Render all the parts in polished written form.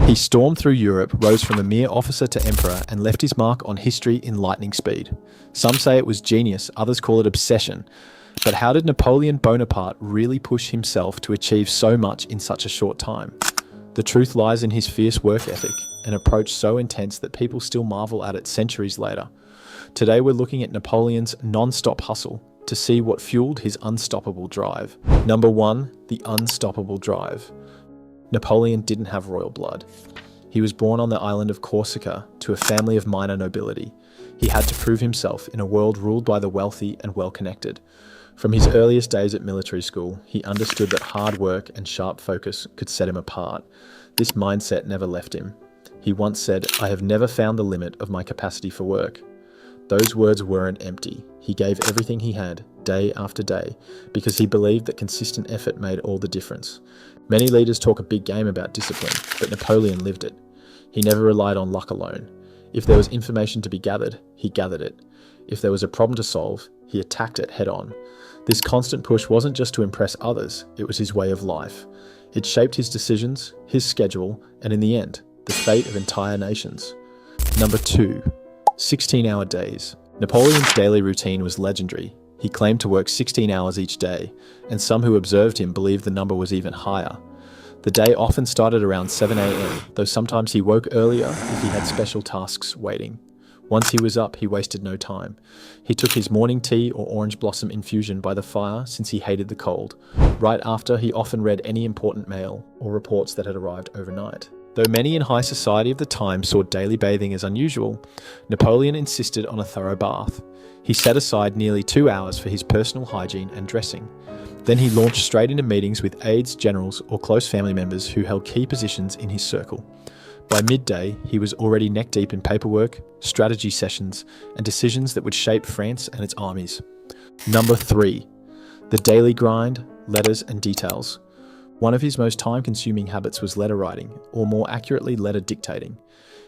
He stormed through Europe, rose from a mere officer to emperor, and left his mark on history in lightning speed. Some say it was genius, others call it obsession. But how did Napoleon Bonaparte really push himself to achieve so much in such a short time? The truth lies in his fierce work ethic, an approach so intense that people still marvel at it centuries later. Today we're looking at Napoleon's non-stop hustle to see what fueled his unstoppable drive. Number 1, the unstoppable drive. Napoleon didn't have royal blood. He was born on the island of Corsica to a family of minor nobility. He had to prove himself in a world ruled by the wealthy and well-connected. From his earliest days at military school, he understood that hard work and sharp focus could set him apart. This mindset never left him. He once said, "I have never found the limit of my capacity for work." Those words weren't empty. He gave everything he had, day after day, because he believed that consistent effort made all the difference. Many leaders talk a big game about discipline, but Napoleon lived it. He never relied on luck alone. If there was information to be gathered, he gathered it. If there was a problem to solve, he attacked it head on. This constant push wasn't just to impress others, it was his way of life. It shaped his decisions, his schedule, and in the end, the fate of entire nations. Number 2, 16-hour days. Napoleon's daily routine was legendary. He claimed to work 16 hours each day, and some who observed him believed the number was even higher. The day often started around 7 a.m., though sometimes he woke earlier if he had special tasks waiting. Once he was up, he wasted no time. He took his morning tea or orange blossom infusion by the fire since he hated the cold. Right after, he often read any important mail or reports that had arrived overnight. Though many in high society of the time saw daily bathing as unusual, Napoleon insisted on a thorough bath. He set aside nearly 2 hours for his personal hygiene and dressing. Then he launched straight into meetings with aides, generals, or close family members who held key positions in his circle. By midday, he was already neck-deep in paperwork, strategy sessions, and decisions that would shape France and its armies. Number 3, the daily grind, letters and details. One of his most time-consuming habits was letter writing, or more accurately, letter dictating.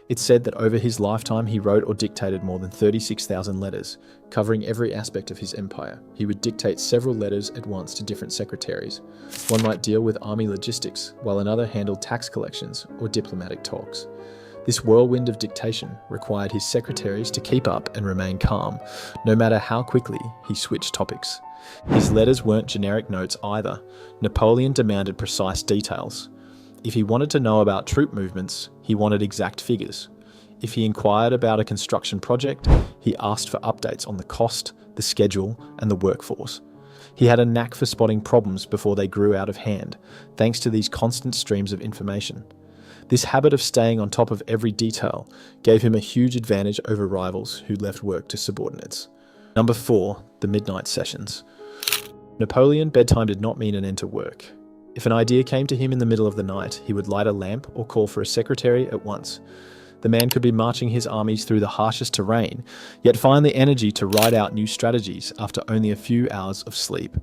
It's said that over his lifetime he wrote or dictated more than 36,000 letters, covering every aspect of his empire. He would dictate several letters at once to different secretaries. One might deal with army logistics, while another handled tax collections or diplomatic talks. This whirlwind of dictation required his secretaries to keep up and remain calm, no matter how quickly he switched topics. His letters weren't generic notes either. Napoleon demanded precise details. If he wanted to know about troop movements, he wanted exact figures. If he inquired about a construction project, he asked for updates on the cost, the schedule, and the workforce. He had a knack for spotting problems before they grew out of hand, thanks to these constant streams of information. This habit of staying on top of every detail gave him a huge advantage over rivals who left work to subordinates. Number 4, the midnight sessions. Napoleon bedtime did not mean an end to work. If an idea came to him in the middle of the night, he would light a lamp or call for a secretary at once. The man could be marching his armies through the harshest terrain, yet find the energy to write out new strategies after only a few hours of sleep.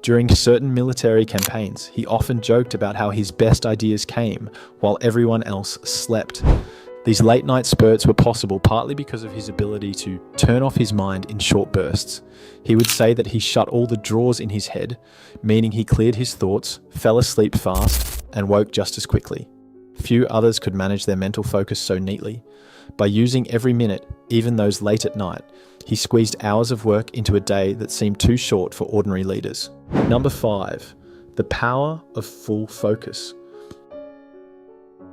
During certain military campaigns, he often joked about how his best ideas came while everyone else slept. These late-night spurts were possible partly because of his ability to turn off his mind in short bursts. He would say that he shut all the drawers in his head, meaning he cleared his thoughts, fell asleep fast, and woke just as quickly. Few others could manage their mental focus so neatly. By using every minute, even those late at night, he squeezed hours of work into a day that seemed too short for ordinary leaders. Number 5, the power of full focus.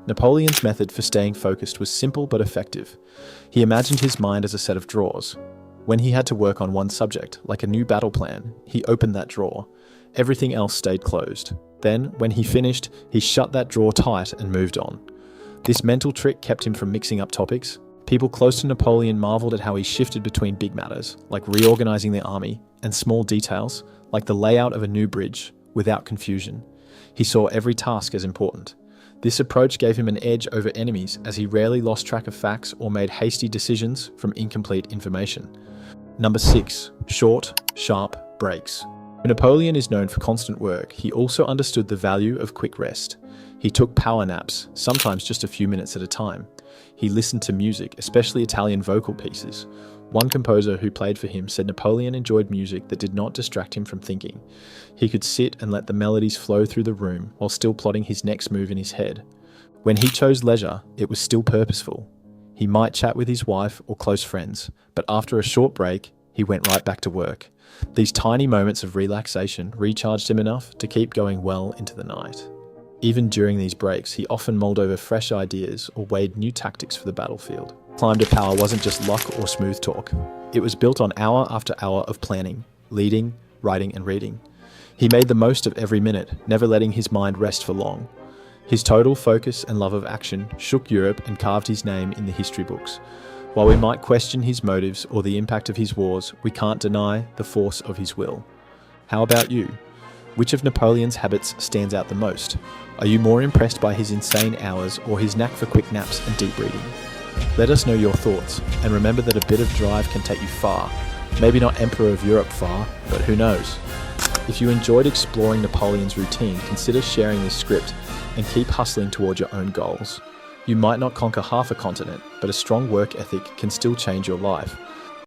Napoleon's method for staying focused was simple but effective. He imagined his mind as a set of drawers. When he had to work on one subject, like a new battle plan, he opened that drawer. Everything else stayed closed. Then, when he finished, he shut that drawer tight and moved on. This mental trick kept him from mixing up topics. People close to Napoleon marveled at how he shifted between big matters, like reorganizing the army, and small details, like the layout of a new bridge, without confusion. He saw every task as important. This approach gave him an edge over enemies as he rarely lost track of facts or made hasty decisions from incomplete information. Number 6, short, sharp breaks. Napoleon is known for constant work. He also understood the value of quick rest. He took power naps, sometimes just a few minutes at a time. He listened to music, especially Italian vocal pieces. One composer who played for him said Napoleon enjoyed music that did not distract him from thinking. He could sit and let the melodies flow through the room while still plotting his next move in his head. When he chose leisure, it was still purposeful. He might chat with his wife or close friends, but after a short break, he went right back to work. These tiny moments of relaxation recharged him enough to keep going well into the night. Even during these breaks, he often mulled over fresh ideas or weighed new tactics for the battlefield. Climb to power wasn't just luck or smooth talk. It was built on hour after hour of planning, leading, writing and reading. He made the most of every minute, never letting his mind rest for long. His total focus and love of action shook Europe and carved his name in the history books. While we might question his motives or the impact of his wars, we can't deny the force of his will. How about you? Which of Napoleon's habits stands out the most? Are you more impressed by his insane hours or his knack for quick naps and deep reading? Let us know your thoughts, and remember that a bit of drive can take you far. Maybe not Emperor of Europe far, but who knows? If you enjoyed exploring Napoleon's routine, consider sharing this script and keep hustling toward your own goals. You might not conquer half a continent, but a strong work ethic can still change your life.